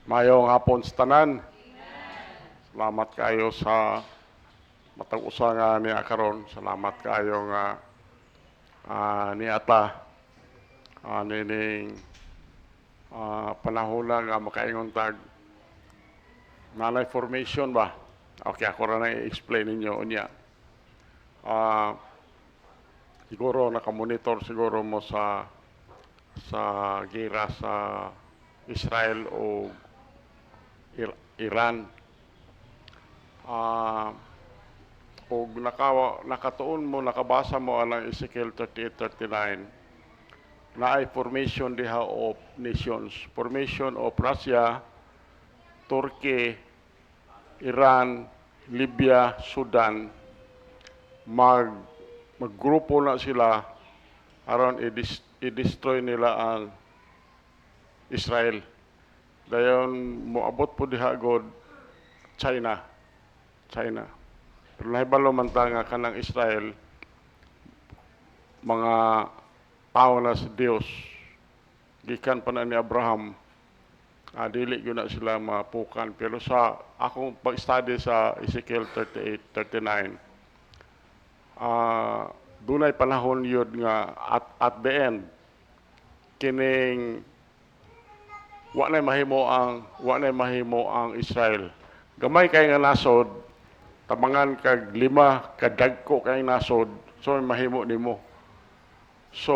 Mayong hapon sa tanan. Salamat kayo sa matag usa nga niya karon. Salamat kayo nga niata nining panahon nga makaingon tag nanay formation ba. Okay, ako ra na i-explain ninyo unya. Siguro nakamonitor siguro mo sa gira sa Israel o Iran. O nakatuon mo, nakabasa mo ang Ezekiel 38:39 na ay formation diha of nations. Formation of Russia, Turkey, Iran, Libya, Sudan. Maggrupo na sila aron i-destroy nila ang Israel. Dayon moabot po diha god China. Pero nahibalo man ta nga kanang Israel mga tao na sa Dios. Gikan pa na ni Abraham. Dili gyud na sila mapukan, pero sa akong pag-study sa Ezekiel 38:39 dunay panahon yun nga at the end kining wa na mahimo ang Israel. Gamay kay nga nasod, tabangan kag 5 kadagko kay nasod, so mahimo nimo. So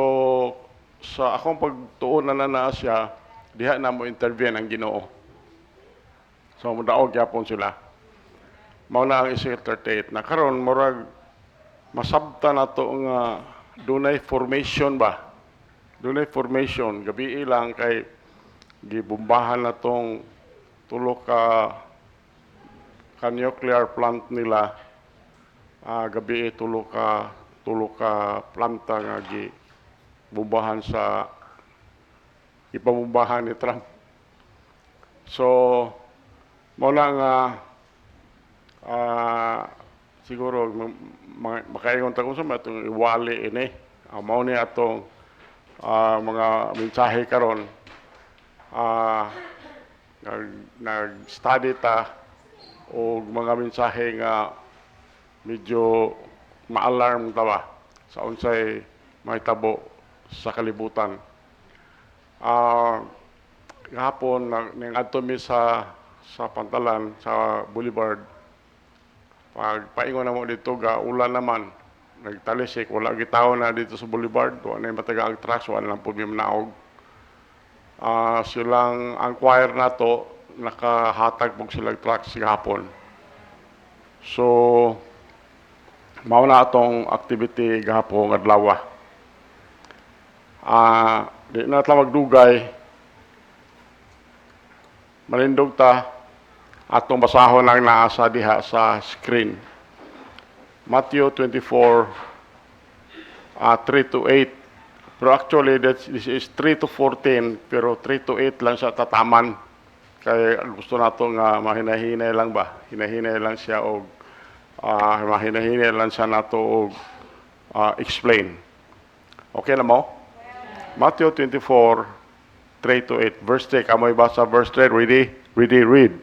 sa akong pagtuon na siya, diha na mo intervene ang Ginoo. So mudaog gyapon sila. Mao na ang Ezekiel 38 na karon murag masabta na to nga dunay formation ba. Dunay formation gabi lang kay gibombahan na tong tulo ka nuclear plant nila. Gabi tulo ka planta nga gibombahan sa ipamumbahan ni Trump. So mao na nga siguro makaingon ta kung sa matong iwali ini. Mao ni atong mga mensahe karon. Nag-study ta o mga mensahe nga medyo ma-alarm ta ba sa unsay mahitabo sa kalibutan. Gahapon ning adto mi sa Pantalan sa Boulevard, paingon na mo dito ga ulan naman, nagtalisik, wala gitaw na dito sa Boulevard, wala na mataga ang trucks, wala lang po may manaog. Silang ang choir nato nakahatag pog silang trucks gahapon. So mao na atong activity gahapon adlaw. Di na ta magdugay, malindog ta atong basahon ang naasa diha sa screen. Matthew 24 3-8. Pero actually this is 3-14, pero 3-8 lang sa tataman. Kaya gusto nato nga mahinahinay lang ba? Hinahinay lang siya og mahinahinay lang siya nato og explain. Okay na mo? Matthew 24 3-8. Verse 3. Kamoy basa verse 3. Ready? Ready, read.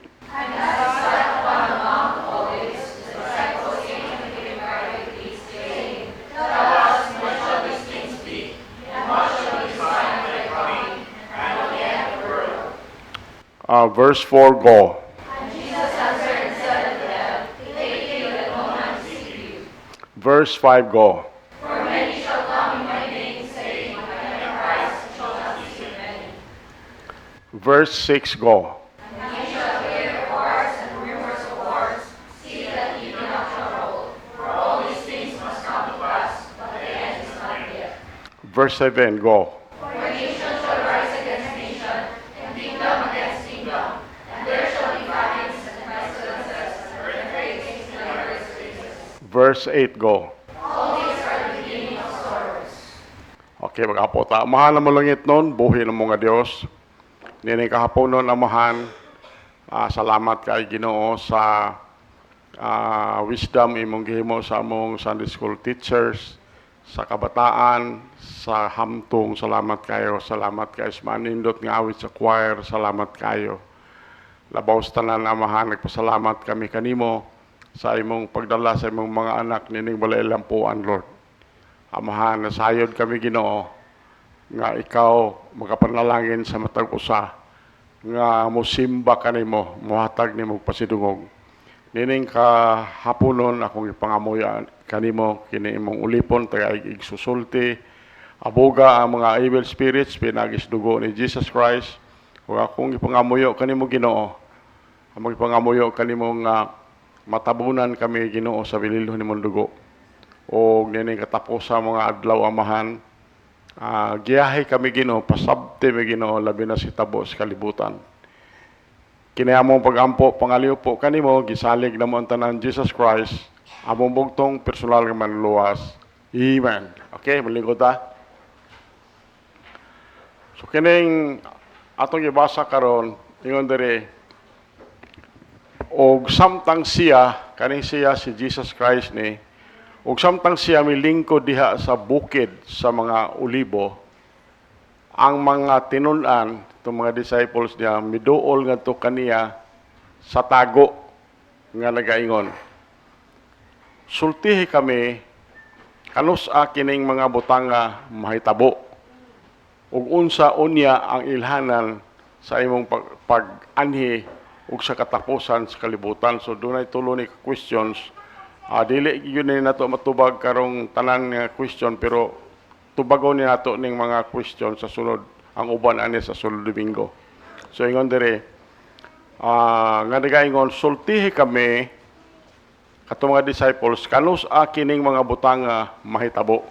Verse 4, go. And Jesus answered and said unto them, take heed that no man deceive you. Verse 5, go. For many shall come in my name, saying, I am Christ, and shall not deceive many. Verse 6, go. And ye shall hear of wars and rumors of wars. See that ye be not troubled, for all these things must come to pass, but the end is not yet. Verse 7, go. For nation shall rise against nation, and kingdom against kingdom, and there shall be famines and pestilences, and earthquakes in divers places. Verse 8, go. All these are the beginning of sorrows. Okay, mag-apo ta. Amahan na mo langit nun, buhi ng mga Diyos. Nining kahapon nun, amahan, salamat kay Ginoo sa wisdom imong gihimo sa among Sunday school teachers, sa kabataan, sa hamtong, salamat kayo sa manindot nga awit sa choir, salamat kayo. Labaw sa tanan amahan, nagpasalamat kami kanimo sa imong pagdala sa imong mga anak nining balay lampuan, Lord. Amahan, nasayod kami Ginoo nga ikaw makapanalangin sa matag usa nga mosimba kanimo, mohatag nimo pasidungog. Nining kahaponon akong ipangamuyan kanimo kini imong ulipon tagay igsusulti, aboga ang mga evil spirits pinagis dugo ni Jesus Christ. Ug akong ipangamuyo kanimo Ginoo. Among ipangamuyo kanimo nga matabunan kami Ginoo sa bililhon nimong dugo. O nining katapos sa mga adlaw amahan, giyahe kami Ginoo, pasabti mi Ginoo labi na si tabo sa kalibutan. Kini among pagampo pangaliw po kanimo gisalig namo ang tanan Jesus Christ, among bugtong personal nga manluwas. Amen. Okay, malingkod ta. So kining atong gibasa karon ingon diri og samtang siya kaning siya si Jesus Christ ni ug samtang siya milingkod diha sa bukid sa mga olibo, ang mga tinun-an, itong mga disciples niya, miduol nga to kaniya sa tago nga nagaingon. Sultihi kami, kanus-a kining mga butanga mahitabo, ug unsa unya ang ilhanan sa imong pag-anhi ug sa katapusan sa kalibutan. So dunay tulo ni questions. Dili yun na nato matubag karong tanan nga question, pero tubagon ni nato ning mga question sa sunod ang uban ani sa sunod Domingo. So ingon dire nga nagaingon sultihi kami katong mga disciples kanus kining mga butanga mahitabo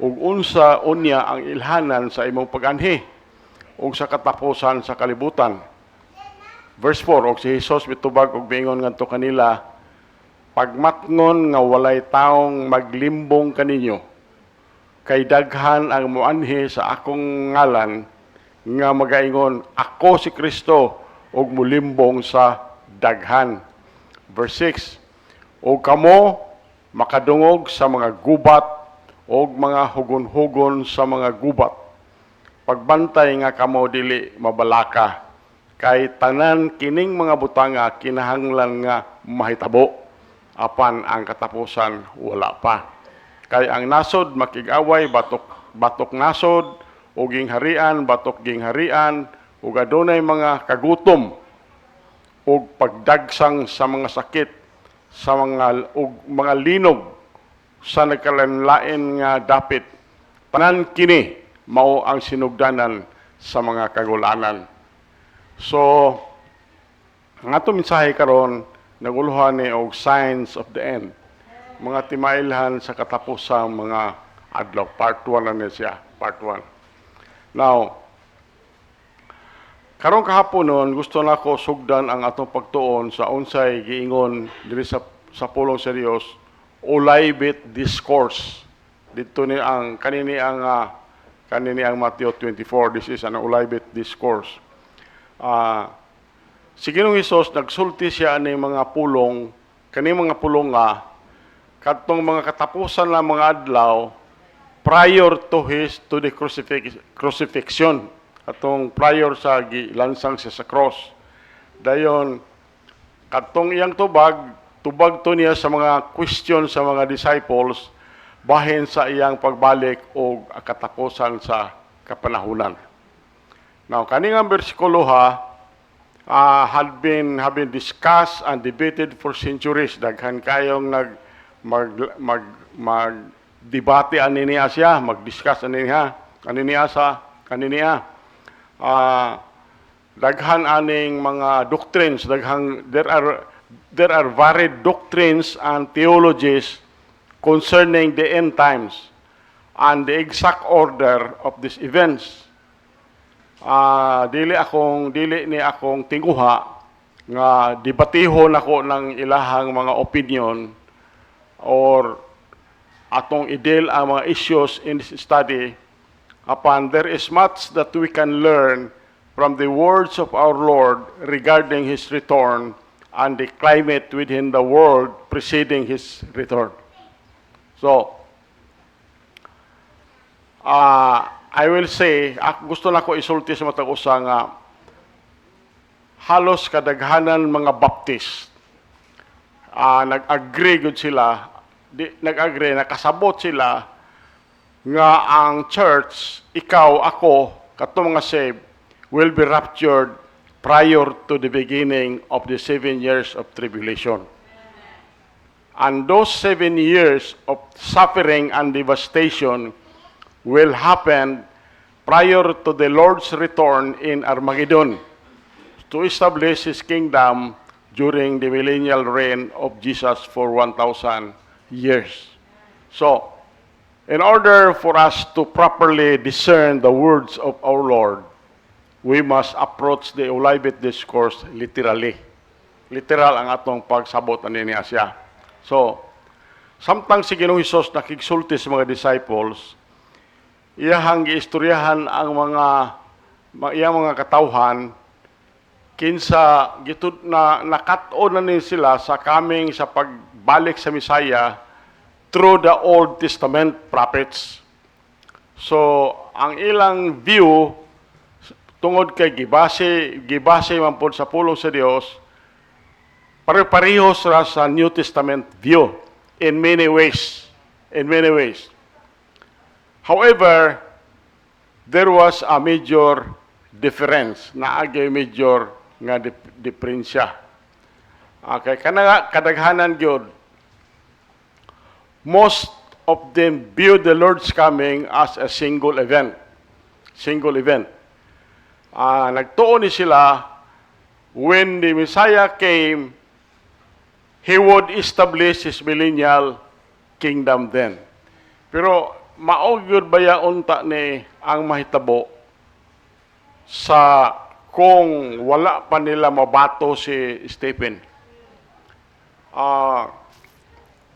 ug unsa unya ang ilhanan sa imong pag-anhi ug sa katapusan sa kalibutan. Verse 4, og si Jesus mitubag og miingon ngadto kanila, pagmatngon nga walay taong maglimbong kaninyo, kay daghan ang muanhi sa akong ngalan nga magaingon ako si Kristo ug mulimbong sa daghan. Verse 6, ug kamo makadungog sa mga gubat ug mga hugon-hugon sa mga gubat. Pagbantay nga kamo dili mabalaka, kay tanan kining mga butanga kinahanglan nga mahitabo apan ang katapusan wala pa. Kay ang nasod makig-away batok nasod, ug gingharian batok gingharian, ug adunay mga kagutom ug pagdagsang sa mga sakit sa mga linog sa nagkalanlain nga dapit. Tanan kini mao ang sinugdanan sa mga kagulanan. So ang ato mensahe karon naguluhan ni og signs of the end, mga timailhan sa katapusang mga adlaw. Part 1 na siya, part 1. Now, karong kahaponon gusto na ko sugdan ang atong pagtuon sa unsay giingon diri sa pulong sa Dios, Olivet Discourse. Dito ni ang kanini ang Matthew 24. This is an Olivet Discourse. Si Ginoong Hesus nagsulti siya ani mga pulong, kani mga pulong nga kadtong mga katapusan na mga adlaw prior to the crucifixion, atong prior sa gilansang siya sa cross. Dayon kadtong iyang tubag to niya sa mga question sa mga disciples bahin sa iyang pagbalik o katapusan sa kapanahunan. Now kaning ang bersikulo had been discussed and debated for centuries. Daghan kayong mag-debate aniniya siya, mag-discuss aniniya daghan aning mga doctrines, there are varied doctrines and theologies concerning the end times and the exact order of these events. Dili ni akong tinguha nga debatihon ako ng ilahang mga opinion or atong idel ang mga issues in this study. Upon there is much that we can learn from the words of our Lord regarding His return and the climate within the world preceding His return. So, I will say, gusto na ko isulti sa matag usa nga halos kadaghanan mga Baptist nag-agree gud sila, nag-agree, nakasabot sila nga ang church, ikaw, ako, kato mga saved, will be raptured prior to the beginning of the 7 years of tribulation. And those 7 years of suffering and devastation will happen prior to the Lord's return in Armageddon to establish His kingdom during the millennial reign of Jesus for 1,000 years. So, in order for us to properly discern the words of our Lord, we must approach the Olivet Discourse literally. Literal ang atong pagsabot ani niya siya. So, samtang si Ginoong Hesus nakigsulti sa mga disciples, iyahang giistoryahan ang iyang mga katawhan kinsa gitud na nakat-on na ni sila sa coming sa pagbalik sa Misaya through the Old Testament prophets. So, ang ilang view tungod kay gibase man pod sa pulong sa Dios, pare-parehos ra sa New Testament view in many ways. In many ways. However, there was a major difference, naagay major nga diferensya. Okay, kadaghanan gyud, most of them view the Lord's coming as a single event. Single event. Nagtuon ni sila, when the Messiah came, He would establish His millennial kingdom then. Pero maugyod ba ya unta ni ang mahitabo sa kung wala pa nila mabato si Stephen?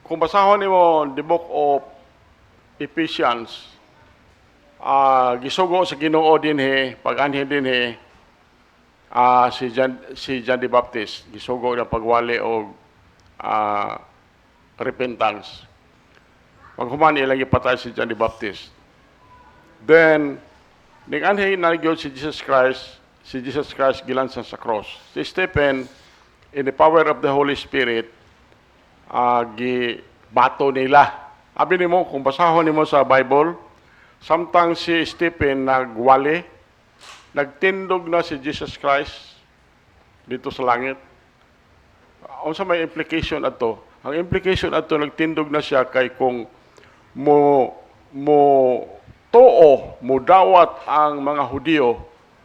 Kung basahon mo the book of Ephesians, gisugo sa Ginoo dinhi, pag-anhin dinhi, si John the Baptist, gisugo ng pagwali o repentance. Paghuman ilang ipatay si John the Baptist. Then, nag-anhin na gyud si Jesus Christ gilansan sa cross. Si Stephen, in the power of the Holy Spirit, gibato nila. Abi nimo, kung basahon nimo sa Bible, samtang si Stephen nagwali, nagtindog na si Jesus Christ dito sa langit. Unsa may implication ato? Ang implication ato, nagtindog na siya kay kung mo dawat ang mga Hudyo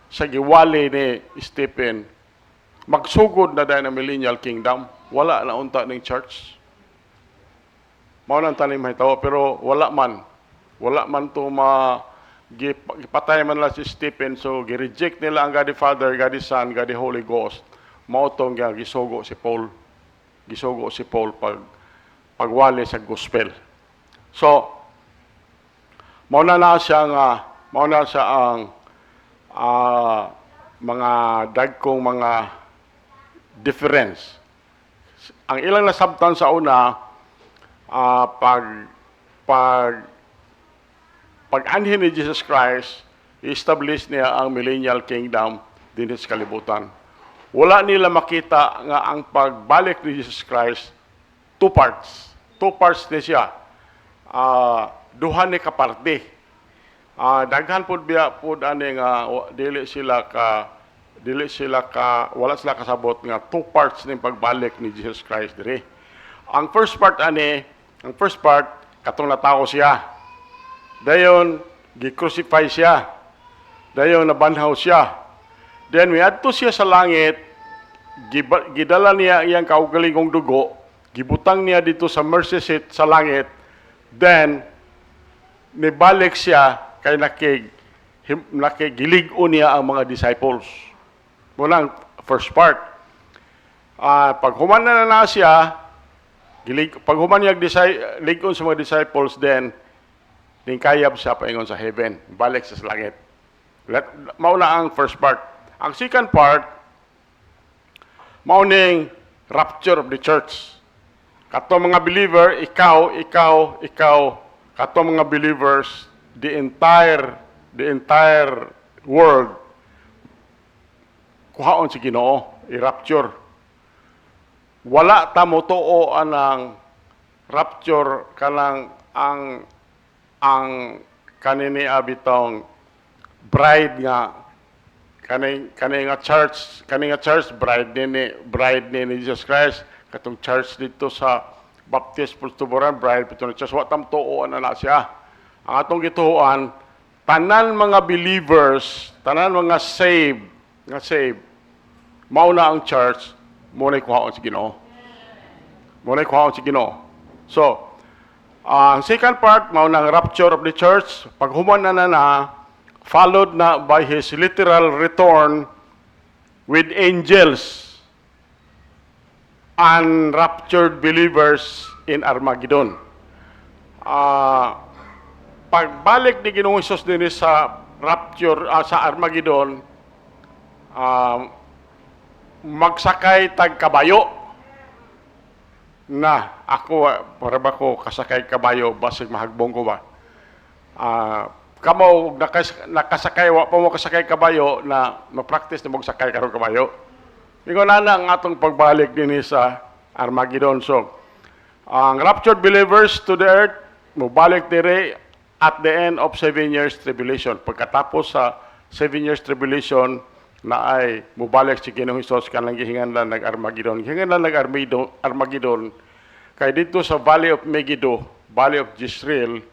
sa giwali ni Stephen, magsugod na dahil ng millennial kingdom, wala na unta ng church. Mao nang tanim mahitaw, pero wala man to gipatay man lang si Stephen, so gi-reject nila ang God the Father, God the Son, God the Holy Ghost. Mao tong gisugo si Paul pagwali sa gospel. So, mao na siya ang mga dagkong mga difference. Ang ilang nasabtan sa una, pag-anhin ni Jesus Christ, i-establish niya ang millennial kingdom din sa kalibutan. Wala nila makita nga ang pagbalik ni Jesus Christ, two parts ni siya. Duha ni kaparte. Daghan pud biya pud ani nga wala sila kasabot nga two parts ning pagbalik ni Jesus Christ diri. Ang first part katong natawo siya. Dayon gi-crucify siya. Dayon nabanhaw siya. Then miadto siya sa langit, gidala niya iyang kaugalingong dugo, gibutang niya dito sa mercy seat sa langit. Then nibalik siya kay nakigilig-o niya ang mga disciples. Muna ang first part. Paghuman na siya, paghuman niya lig-on sa mga disciples, then kayab siya paingon sa heaven, balik sa langit. Mauna ang first part. Ang second part, mauning rapture of the church. Kato mga believer, ikaw, kato mga believers, the entire world, kuhaon si Ginoo, i-rapture. Wala ta mo tuo anang rapture kanang ang kanini abitong bride nga kani nga church bride ni Jesus Christ katong church dito sa Baptist Pustuboran bride pito ni church wa tam tuoan na siya. Ang atong gituoan tanan mga believers, tanan mga saved mao na ang church mo na kuhaon si Ginoo. Mo na kuhaon si Ginoo. So, ang second part, mao ng rapture of the church, paghuman na followed na by his literal return with angels and raptured believers in Armageddon. Pagbalik ni Ginoong Hesus din sa rapture, sa Armageddon, magsakay tag kabayo na ako para ba ko kasakay kabayo basig mahagbong ko ba kamo nakasakay wa pa mo kasakay kabayo na ma-practice na magsakay karong kabayo ingon na ang atong pagbalik dinhi sa Armageddon. So ang raptured believers to the earth mobalik dire at the end of 7 years tribulation. Pagkatapos sa 7 years tribulation na ay mubalik si Ginoong Hesus kanang gihinganlan nag-Armageddon. Gihinganlan nag-Armageddon kay dito sa Valley of Megiddo, Valley of Jezreel,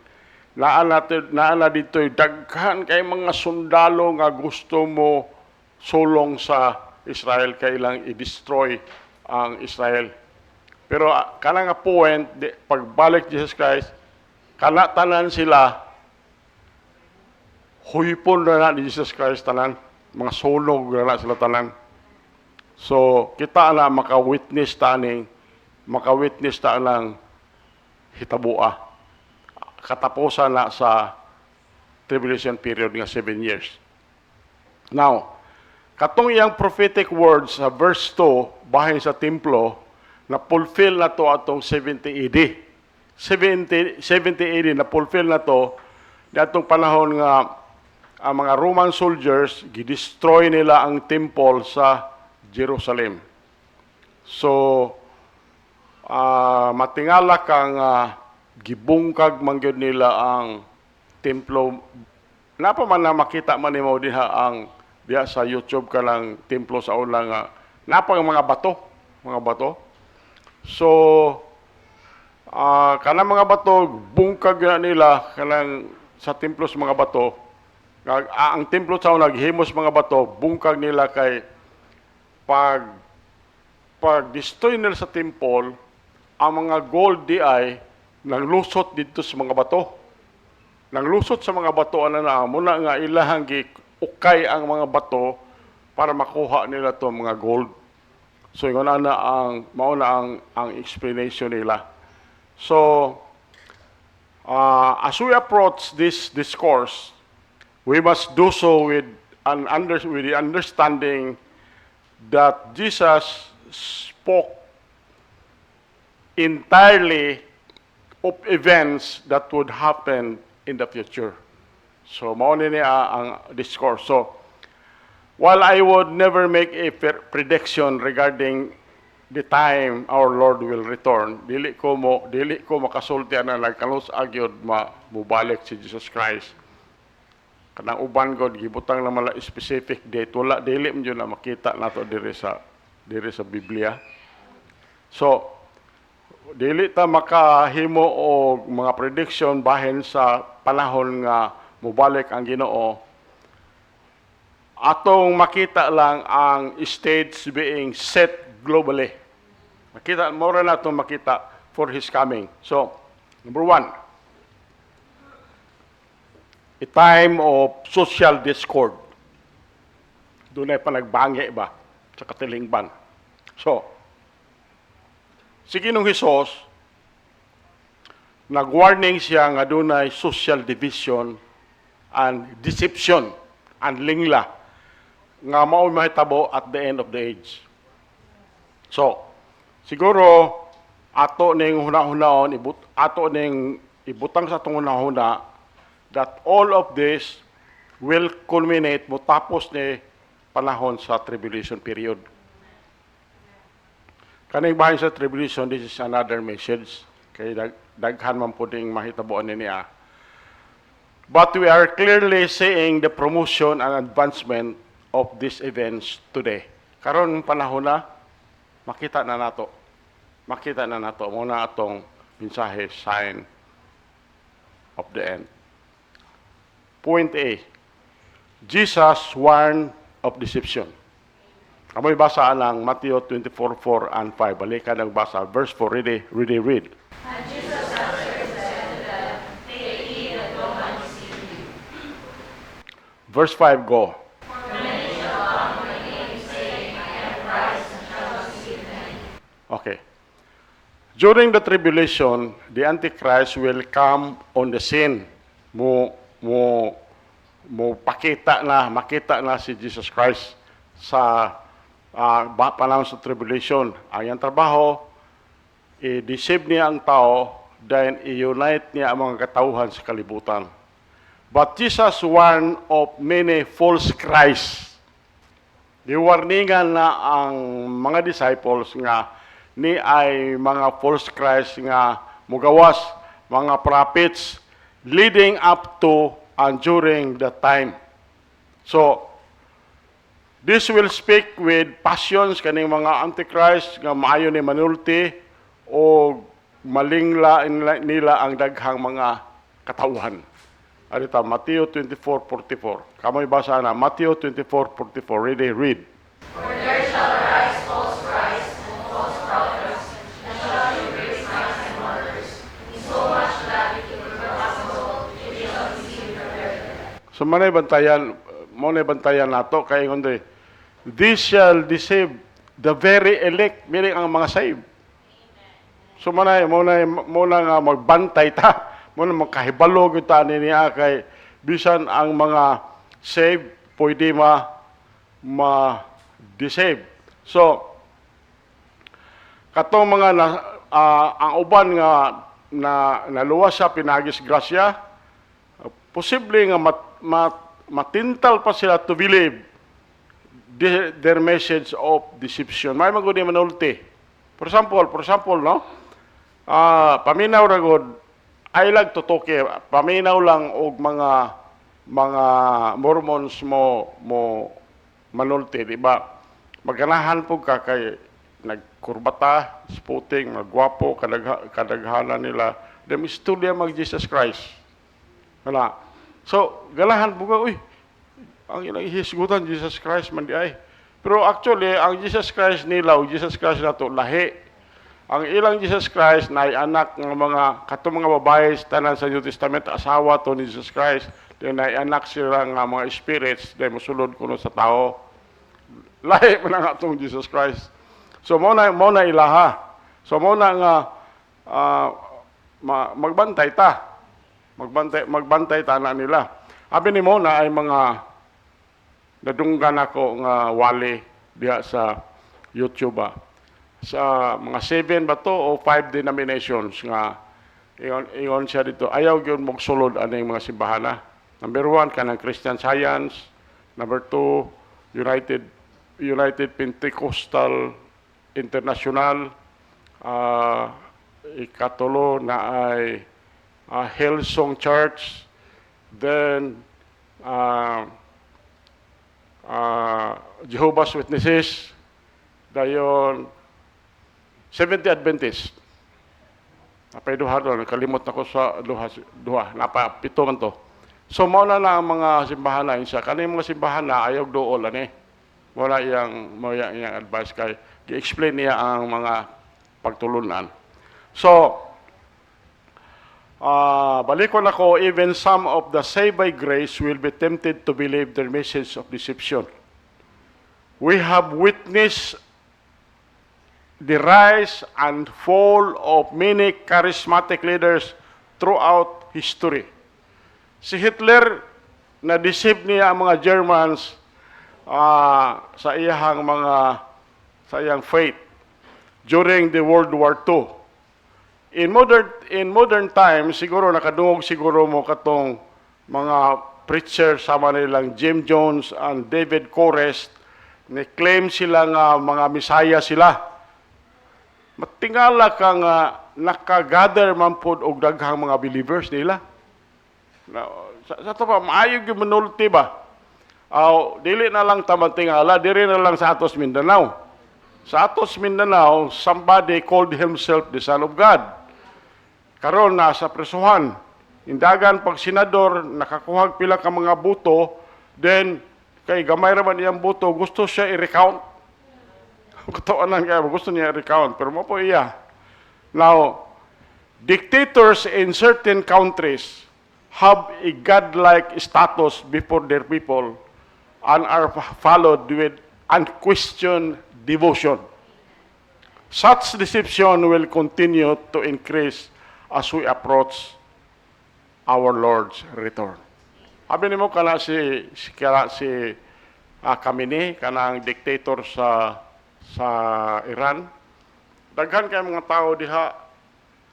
naa dito daghan kay mga sundalo nga gusto mo sulong sa Israel kay ilang i-destroy ang Israel. Pero kana nga point pagbalik Jesus Christ kana tanan sila huypon na ni Jesus Christ tanan mga sunog na sila tanan. So, kita na maka-witness ta ng hitabua. Katapusan na sa tribulation period nga 7 years. Now, katong iyang prophetic words sa verse 2 bahin sa templo na fulfill na to atong 70 AD. 70 AD na fulfill na to atong panahon nga ang mga Roman soldiers, gidestroy nila ang temple sa Jerusalem. So, matingala kang gibungkag mangyod nila ang templo. Napa man na makita man nimo diha sa YouTube ka lang templo sa una nga napa ang mga bato. So, kanang mga bato bungkag na nila kanang sa templo sa mga bato. Ang templo sa naghimos mga bato, bungkag nila kay pag-destroy nila sa temple, ang mga gold di ay nanglusot dito sa mga bato. Nanglusot sa mga bato, muna nga ilahang ukay ang mga bato para makuha nila to mga gold. So, yun mauna ang explanation nila. So, as we approach this discourse, we must do so with the understanding that Jesus spoke entirely of events that would happen in the future. So, mauna niya ang discourse. So, while I would never make a prediction regarding the time our Lord will return, dili ko makasulti na nagkalos agyod mubalik si Jesus Christ. Kanang uban god gibutang na mala specific date wala dili man yun na makita nato diri sa Biblia. So dili ta makahimo og mga prediction bahin sa panahon nga mubalik ang Ginoo. Atong makita lang ang stage being set globally. Makita mo ra nato makita for his coming. So number 1, a time of social discord. Doon ay panagbangi ba sa katilingban. So, si Ginoong Hesus, nag-warning siya nga doon ay social division and deception and lingla nga mao mahitabo at the end of the age. So, siguro ato ning hunahunahon ibutang sa atong hunahuna that all of this will culminate mo tapos ni panahon sa tribulation period. Kaning bahin sa tribulation, this is another message. Kay daghan man po ding mahitabuan niya. But we are clearly seeing the promotion and advancement of these events today. Karon panahon na, makita na nato. Makita na nato muna atong mensahe, sign of the end. Point A, Jesus warned of deception. Kamoy basa lang Matthew 24:4 and 5. Balikan ang basa. Verse 4, read. And Jesus answered and said to them, take heed that no one deceive you. Verse 5, go. For many shall come in my name, saying, I am Christ, and shall deceive many. Okay. During the tribulation, the Antichrist will come on the scene. Makita na si Jesus Christ sa panahon sa tribulation. Ang iyang trabaho, i-deceive niya ang tao, then i-unite niya ang mga katauhan sa kalibutan. But Jesus warned of many false Christ. Giwarningan na ang mga disciples nga ni ay mga false Christ nga mugawas, mga prophets, leading up to and during the time. So, this will speak with passions kaning mga Antichrist nga maayo ni manulti o malingla nila ang daghang mga katauhan. Arita, Matthew 24:44. Kamoy basa na, Matthew 24:44. Read. For there shall arise false Christ and false prophets, and shall do great signs and wonders, insomuch that it will be possible if they shall deceive the very elect. So manay bantayan nato kay kundi this shall deceive the very elect, meaning ang mga saved. So muna nga magbantay ta, muna magkahibalo kita niya kay bisan ang mga saved pwede ma-deceive. So katong mga ang uban nga naluwas sa pinagis grasya, posible nga matintal pa sila to believe their message of deception. May magudi manulti. For example, no? Paminaw ra gud ay lag tutoke, paminaw lang og mga Mormons mo manulti, di ba? Maganahan po ka kay nagkurbata, sputing, magwapo, kadaghanan nila. Dem istorya mag Jesus Christ. Wala. So, galahan po ka, ang ilang hisgutan, Jesus Christ man di ay. Pero actually, ang Jesus Christ nila, o Jesus Christ na to, lahi. Ang ilang Jesus Christ na anak ng mga babae tanan sa New Testament, asawa to ni Jesus Christ. Then na anak sila nga mga spirits, then musulod kuno sa tao. Lahi man ang atong Jesus Christ. So, muna ilaha. So, muna nga magbantay ta. Magbantay ta na nila. Abi ni Mona ay mga nadunggan ako nga wali diha sa YouTube sa mga 7 ba to o 5 denominations nga ingon siya dito ayaw gyud magsulod aning mga simbahan. Number 1 kanang Christian Science, number 2 United Pentecostal International, ikatulo na ay Hillsong Church, then Jehovah's Witnesses, dayon Seventh-day Adventist. Napay duha doon, kalimot na ko sa duha, napapito man to. So mauna na ang mga simbahan na siya. Kaning mga simbahan na ayaw dool ani. Wala iyang advice kay gi-explain niya ang mga pagtulunan. So balikon ako, even some of the saved by grace will be tempted to believe their message of deception. We have witnessed the rise and fall of many charismatic leaders throughout history. Si Hitler, na-deceive niya ang mga Germans sa iyang faith during the World War II. In modern times, siguro nakadungog siguro mo katong mga preachers sama nilang Jim Jones and David Forrest ni-claim sila nga mga misaya sila. Matingala ka nga nakagather man pod og daghang mga believers nila. Sa to pa maayo gyud manulti ba? Dili na lang tamantingala, diri na lang sa atos Mindanao. Sa atos Mindanao, somebody called himself the Son of God. Karon nasa presuhan. Indagan pag senador, nakakuha pila ka mga buto, then kay gamay ra man iyang buto, gusto siya i-recount. Katuanan kaya gusto niya i-recount, pero mo po iya. Now, dictators in certain countries have a godlike status before their people and are followed with unquestioned devotion. Such deception will continue to increase as we approach our Lord's return. Abi nimo kana si Khamenei, kanang dictator sa Iran. Daghan kay mga tao diha,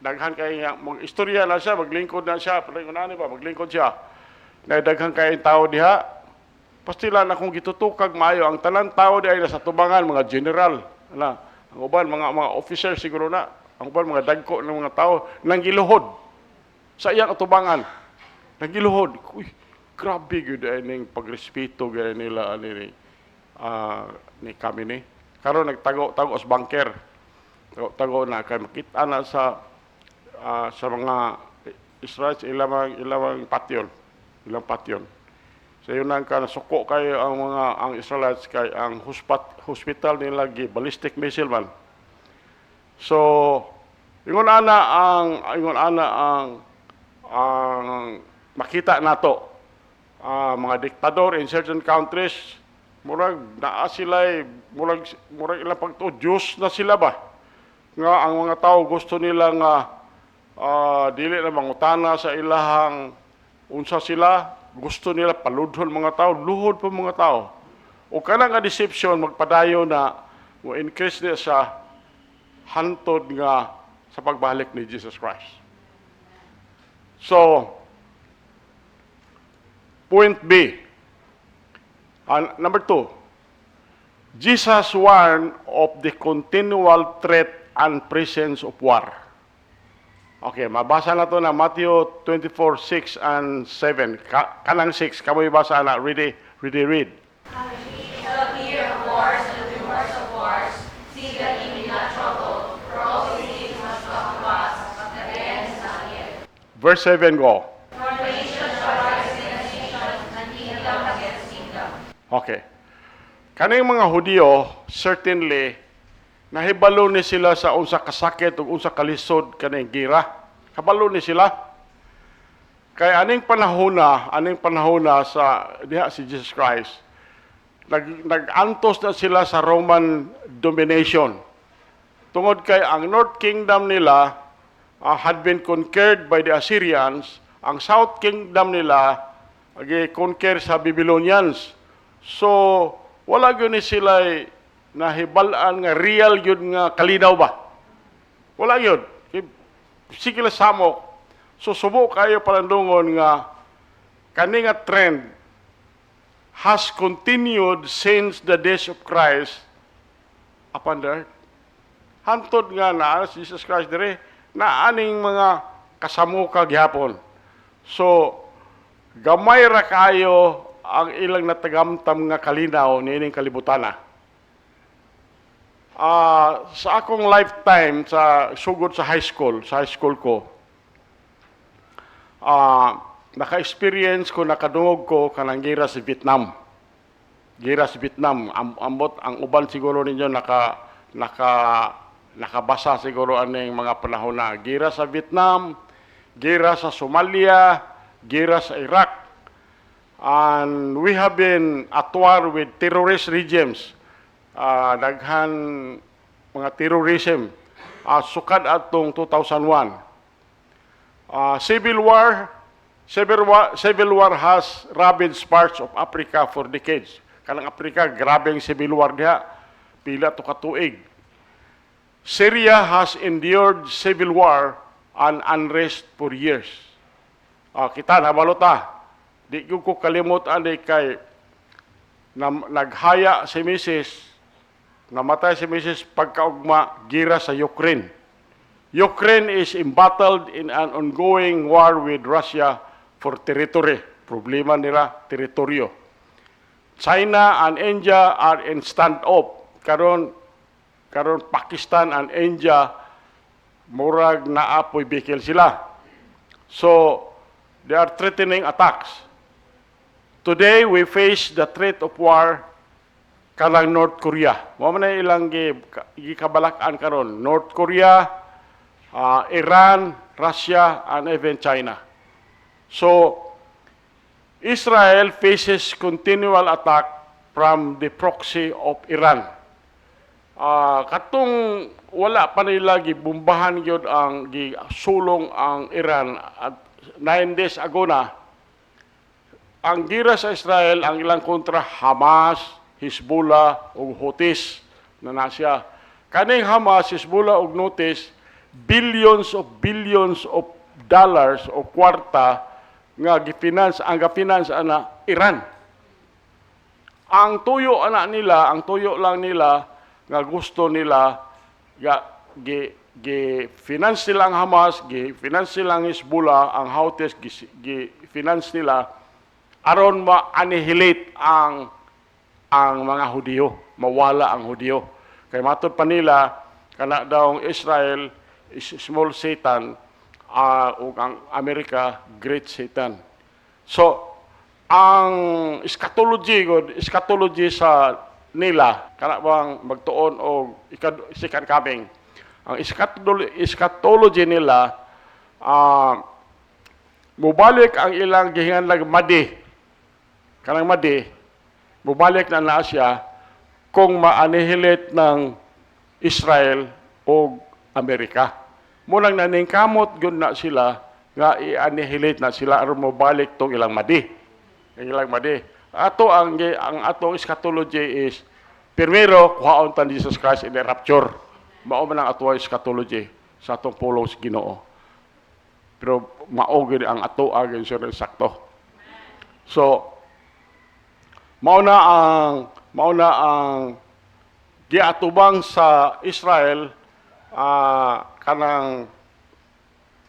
daghan kay mga istorya na siya, maglingkod na siya, pero maglingkod siya. Na daghan kay tao diha, pastila na kung gitutukag maayo ang tanan tao di ay nasa tubangan, mga general, ang uban mga officer siguro na, ang uban mga dagko ng mga tao nang giluhod sa iyang atubangan. Nagiluhod. Uy, grabe gyud ay ning pagrespeto gay nila ni Khamenei. Karon nagtago as banker. Tago na kay makita na sa mga Israel ilang patyon. Ilang patyon. Sa yun ang nasuko kayo ang Israelites kay ang hospital nila ballistic missile man. So ingon ana ang makita nato mga diktador in certain countries murag naa sila murag ilang pagtuo Diyos na sila ba nga ang mga tao gusto nila nga dili na mangutana sa ilahang unsa sila gusto nila paludhon mga tao luhod pa mga tao o kana nga deception magpadayo na mo increase niya sa hantod nga sa pagbalik ni Jesus Christ. So, point B. Number 2, Jesus warned of the continual threat and presence of war. Okay, mabasa na to na Matthew 24:6 and 7. Kanang 6, kamoy basa na. Read. Shall hear of wars and rumors of wars. See that ye be not troubled, for all these things must come to pass, but the end is not yet. Verse 7, go. For nation shall rise against nation, and kingdom against kingdom. Okay. Kaning mga Hudyo, certainly, nahibalo ni sila sa unsa kasakit ug unsa kalisod kaning gira. Kabalo ni sila. Kay aning panahona sa diha si Jesus Christ, nag-antos na sila sa Roman domination. Tungod kay ang North Kingdom nila had been conquered by the Assyrians, ang South Kingdom nila conquer sa Babylonians. So, wala gyud ni sila nahibal-an nga real gyud nga kalinaw ba? Wala gyud. Sige lang samok. So subo kayo palandungon nga kani nga trend has continued since the days of Christ upon the earth. Hantod nga na si Jesus Christ dire na aning mga kasamuka gihapon. So gamay ra kayo ang ilang natagamtam nga kalinaw niining kalibutana. Sa akong lifetime sa sugod sa high school ko, naka-experience ko, nakadungog ko kanang gira sa Vietnam. Gira sa Vietnam, ambot ang uban siguro ninyo nakabasa siguro aning mga panahon na gira sa Vietnam, gira sa Somalia, gira sa Iraq. And we have been at war with terrorist regimes. Daghan mga terrorism sukad atong 2001. Civil war has ravaged parts of Africa for decades. Kanang Africa grabe ang civil war diha pila to ka tuig. Syria has endured civil war and unrest for years. Kita na balota. Di ko kalimot ani kay na naghaya si Mrs. Namatay si Mrs. pagkaugma gira sa Ukraine. Ukraine is embattled in an ongoing war with Russia for territory. Problema nila, teritoryo. China and India are in standoff. Karon Pakistan and India murag naapoy bikil sila. So they are threatening attacks. Today we face the threat of war kanang North Korea. Mo man ilang gikabalakan karon, North Korea, Iran, Russia, and even China. So Israel faces continual attack from the proxy of Iran. Katong wala pa nila gibumbahan gyud ang gisulong ang Iran at 9 days ago na ang gira sa Israel ang ilang kontra Hamas, Hezbollah ug Houthis na nasya. Kaning Hamas, Hezbollah ug Houthis billions of dollars o kwarta nga gafinance ana Iran. Ang tuyo lang nila nga gusto nila finance nila ang Hamas, finance nila ang Hezbollah, ang Houthis finance nila aron ma-annihilate ang mga Hudiyo, mawala ang Hudiyo. Kay matud pa nila kana daw Israel is small Satan ug ang Amerika great Satan. So ang eschatology sa nila kana bang magtuon og second coming. Ang eschatology nila mubalik ang ilang gihinganlag Madi. Kanang Madi mubalik na siya kung ma-annihilate ng Israel o Amerika. Munang naningkamot gyud na sila nga i-annihilate na sila aron mobalik tong ilang Madi. Ato ang atong eschatology is primero kuhaon tan Jesus Christ in the rapture. Mao man ang atong eschatology sa atong pulong sa Ginoo. Pero mao gyud ang ato agin sa sakto. So mao na ang giatubang sa Israel kanang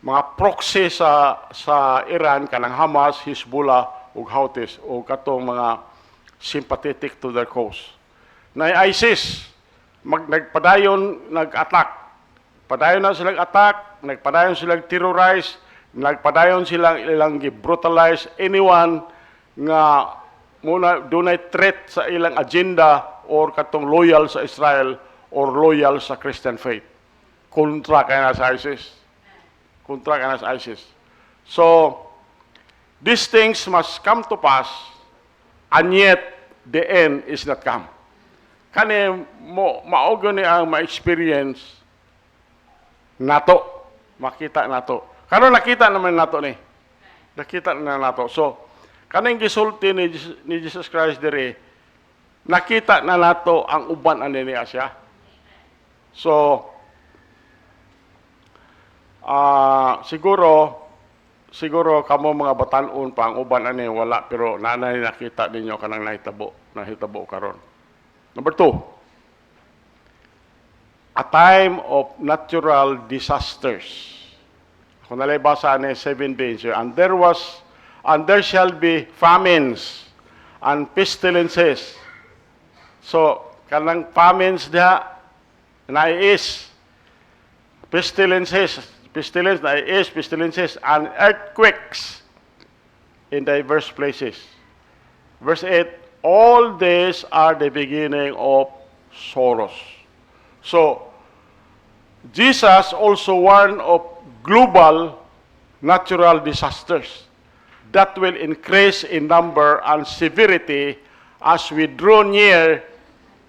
mga proxy sa Iran kanang Hamas, Hezbollah ug Houthis o katong mga sympathetic to their cause. Na ISIS nagpadayon nag-attack. Padayon na silang attack, nagpadayon silang terrorize, nagpadayon silang ilang brutalize anyone nga muna dunay threat sa ilang agenda or katong loyal sa Israel or loyal sa Christian faith. Kontra kaya na sa ISIS. So, these things must come to pass and yet the end is not come. Kani maugo ni ang ma-experience nato, makita nato. Karon nakita naman nato ni. Nakita na nato. So, kaning gisulti ni Jesus Christ diri, nakita na nato ang uban ani niya siya. So, siguro kamo mga batan-on pa ang uban ani wala pero nanay nakita ninyo kanang nahitabo karon. Number 2, a time of natural disasters. Kung nalibasa ni 7b, and there shall be famines and pestilences. So, kanang famines diha na is pestilences and earthquakes in diverse places. Verse 8, all these are the beginning of sorrows. So, Jesus also warned of global natural disasters that will increase in number and severity as we draw near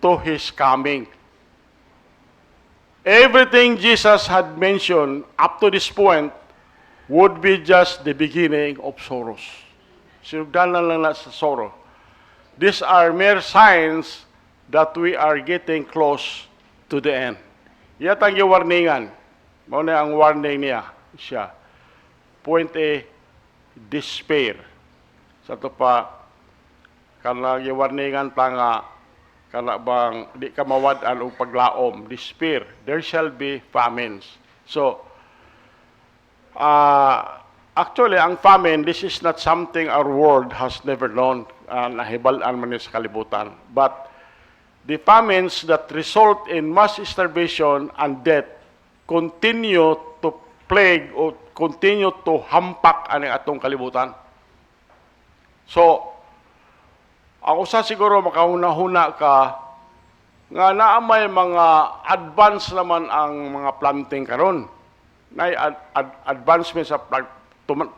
to His coming. Everything Jesus had mentioned up to this point would be just the beginning of sorrows. Sinugdanan lang na sa sorrow. These are mere signs that we are getting close to the end. Yatang warningan. Mao na ang warning niya siya. Point A, despair. Sa to pa, kanang giwarningan ta nga kana bang di ka mawad-an og paglaom, despair, there shall be famines. So, actually, ang famine, this is not something our world has never known, nahibalaan man sa kalibutan. But the famines that result in mass starvation and death continue to plague o continue to hampak ani atong kalibutan. So, ang usa siguro makahuna-huna ka nga naa may mga advance naman ang mga planting karon. Nay advancement sa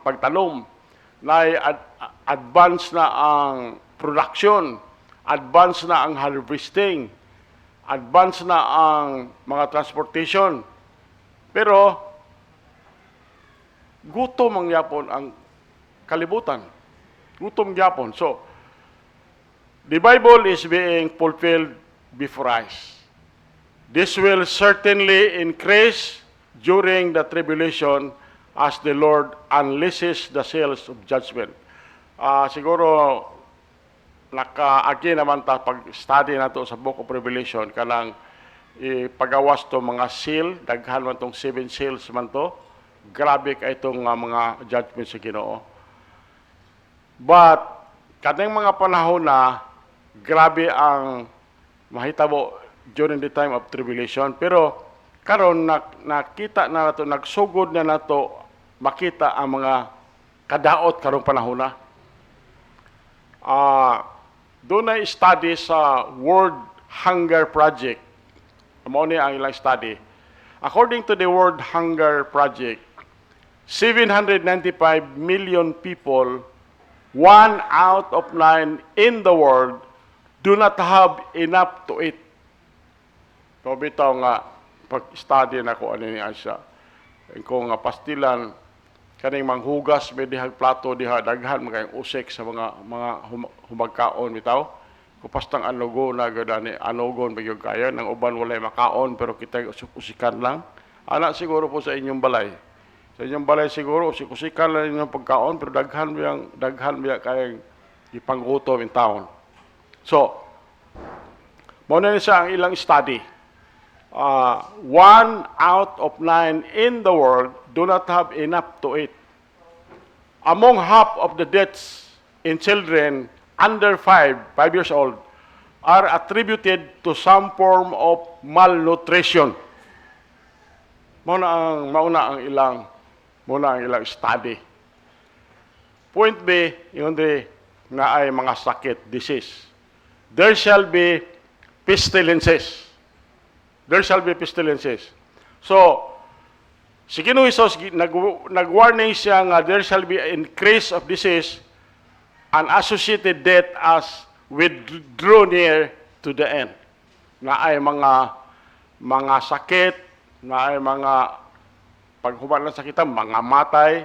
pagtalom, nay advance na ang production, advance na ang harvesting, advance na ang mga transportation. Pero gutom ang yapon ang kalibutan. Gutom yapon. So, the Bible is being fulfilled before us. This will certainly increase during the tribulation as the Lord unleashes the sails of judgment. Siguro, naka-agi naman ta pag-study nato sa Book of Revelation, kanang ipagawas to mga seal, daghan man tong 7 seals man to. Grabe ka itong mga judgment sa Ginoo. But, kaning mga panahon na, grabe ang mahitabo during the time of tribulation. Pero karon nakita na nato, nagsugod na nato makita ang mga kadaot karong panahon na. Doon na study sa World Hunger Project. Mao ni ang ilang study. According to the World Hunger Project, 795 million people, 1 out of 9 in the world, do not have enough to eat. So, bitaw nga, pag-study na ko ano ni Asya. Kung pastilan, kaning manghugas, may dihag plato, diha, daghan, mga usik sa mga humagkaon, bitaw. Kupastang anugo na gadani, anugon, magyog kaya, nang uban walay makaon, pero kita usikan lang. Anak siguro po sa inyong balay. Sa inyong balay siguro, usikan lang inyong pagkaon, pero daghan biya kayang ipanggutom in town. So, muna niya ang ilang study. 1 out of 9 in the world do not have enough to eat. Among half of the deaths in children under 5 years old, are attributed to some form of malnutrition. Mauna ang ilang study. Point B, yung na ay mga sakit, disease. There shall be pestilences. There shall be pestilences. So, si Ginoong Hesus, nag-warning siya nga there shall be an increase of disease and associated death as we draw near to the end. Na ay mga sakit, na ay mga paghuman ng sakitan, mga matay,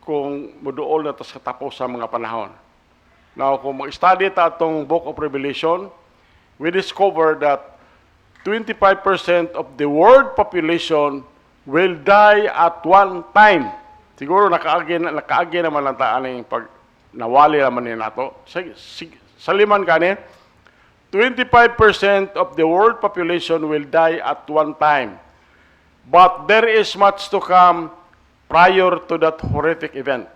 kung muduol na ito sa tapos sa mga panahon. Now, kung mag-study ta itong Book of Revelation, we discover that 25% of the world population will die at one time. Siguro nakaagi naman lang taan pag nawali naman niya nato. Sa liman kanin, 25% of the world population will die at one time. But there is much to come prior to that horrific event.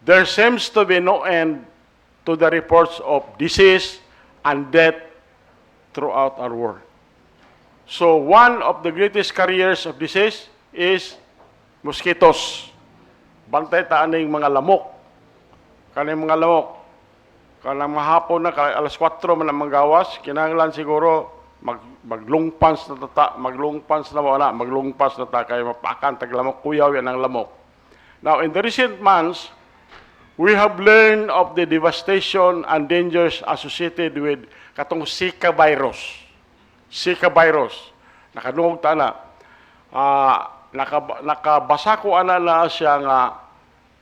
There seems to be no end to the reports of disease and death throughout our world. So one of the greatest carriers of disease is mosquitoes. Bantay ta aning mga lamok. Kaning mga lamok. Kanang mahapon na, alas 4 man ang manggawas, kinahanglan siguro maglungpans na ta, maglungpans na ta, kaya mapakan taglamok, kuyaw yan ang lamok. Now, in the recent months, we have learned of the devastation and dangers associated with katong Zika virus. Zika virus. Nakadungog ta na. Nakabasa ko na siya nga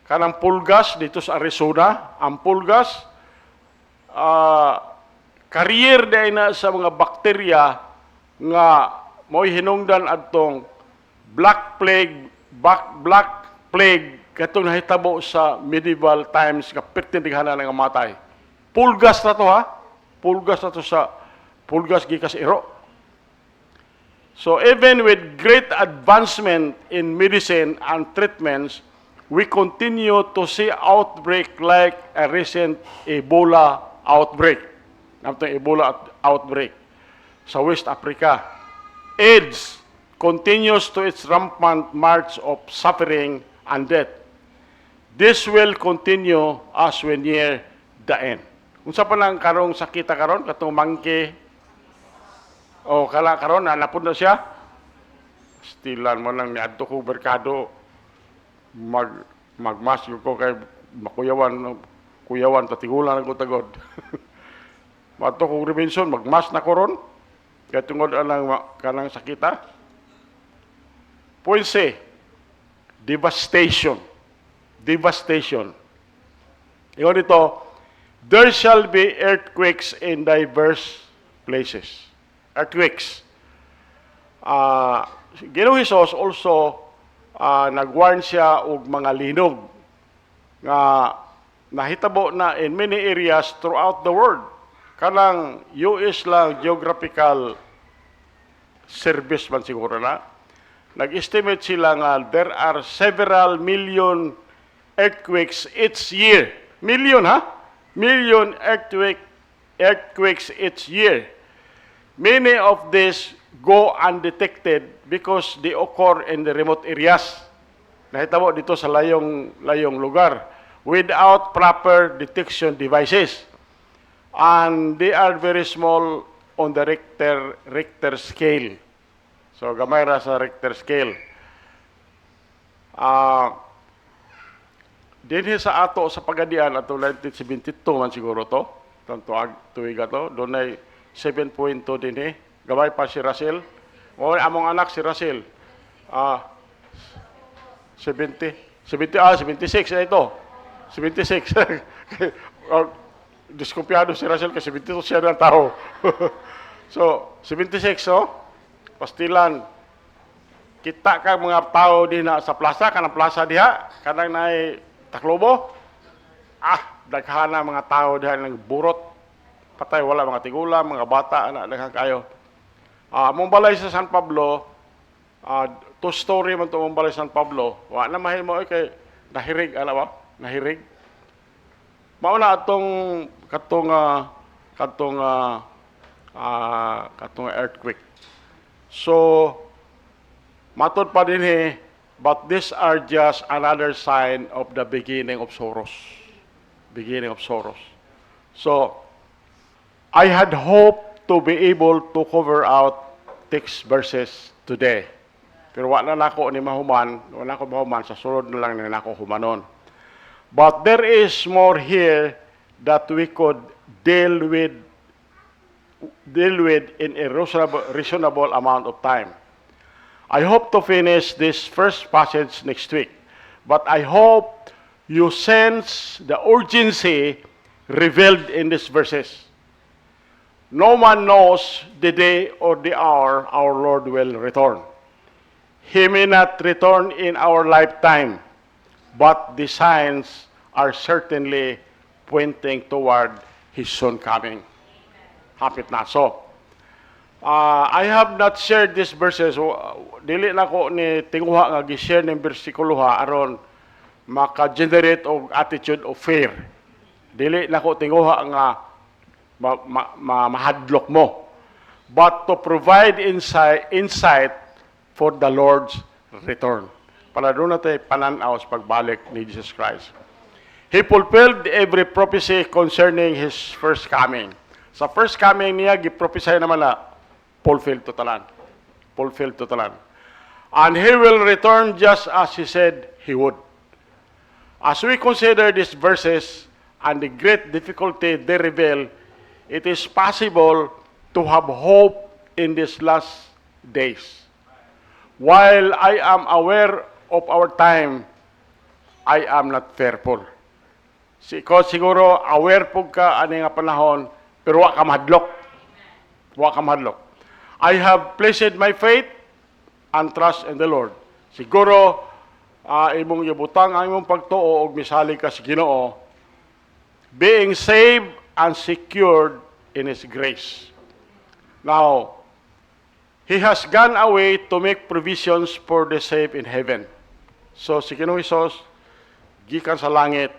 kanang pulgas dito sa Arizona. Ang pulgas, career day na sa mga bakterya nga mo'y hinungdan adtong black plague katong nahitabo sa medieval times nga pertindighanan nga matay. Pulgas na to ha. Pulgas na to sa pulgas gikas iro. So even with great advancement in medicine and treatments, we continue to see outbreak like a recent Ebola outbreak. Namtong Ebola outbreak sa West Africa. AIDS continues to its rampant march of suffering and death. This will continue as we near the end. Unsa pa lang karong sakita karon katong monkey o kala karon napud na siya. Stilan mo lang niadto ko merkado magmas ko kay kuyawan tatigulan ko tagod. Mato ko Robinson magmas na koron kay tungod ang kanang sakita. Point C, devastation. Devastation. Iyon ito, there shall be earthquakes in diverse places. Earthquakes. Ginoong Hesus also nag-warn siya og mga linog nga nahitabo na in many areas throughout the world. Kanang US lang geographical service man siguro na. Nag-estimate sila nga there are several million earthquakes each year. Million ha? Million earthquakes each year. Many of these go undetected because they occur in the remote areas. Nahitabo dito sa layong lugar without proper detection devices. And they are very small on the Richter scale. So gamay ra sa Richter scale. Dinhi sa ato sa Pagadian ato 1972 man siguro to. Tanto tuiga to, dunay 7.2 dinhi. Gamay pa si Russell. O among anak si Russell. 76 na ito. 76. Diskumpiyado si Russell kasi 72 siya ng tao. So, 76 no? Pastilan. Kita ka mga tao din na sa plaza, kanang plaza diha, kanang naay Taclobo. Daghana mga tao diha nang burot. Patay wala mga tigulang, mga bata ana daghang kayo. Mong balay sa San Pablo, two-story man to mong balay sa San Pablo. Wa na mahimo kay nahirig ana ba? Nahirig. Mauna atong katong earthquake. So matod pa dinhi, but these are just another sign of the beginning of sorrows. Beginning of sorrows. So I had hoped to be able to cover out text verses today. Pero wala na ako ni mahuman, sa sunod na lang na ako humanon. But there is more here that we could deal with in a reasonable amount of time. I hope to finish this first passage next week, but I hope you sense the urgency revealed in these verses. No one knows the day or the hour our Lord will return. He may not return in our lifetime, but the signs are certainly pointing toward His soon coming. Hapit na. So, I have not shared these verses. Dili na ko ni tinguha nga gi-share ng bersikulo ha aron maka-generate og attitude of fear. Dili na ko tinguha nga mahadlok mo. But to provide insight for the Lord's return. Para doon natin pananaw sa pagbalik ni Jesus Christ. He fulfilled every prophecy concerning His first coming. Sa first coming niya, giprophesy naman na fulfilled totalan. Fulfilled totalan. And He will return just as He said He would. As we consider these verses and the great difficulty they reveal, it is possible to have hope in these last days. While I am aware of our time, I am not fearful. Siguro aware po ka ani nga panahon, pero wa ka mahadlok. Wa ka mahadlok. I have placed my faith and trust in the Lord. Siguro imong gibutang ang imong pagtuo og misalig ka sa Ginoo, being saved and secured in His grace. Now, He has gone away to make provisions for the safe in heaven. So, si Ginoong Hesus, gikan sa langit,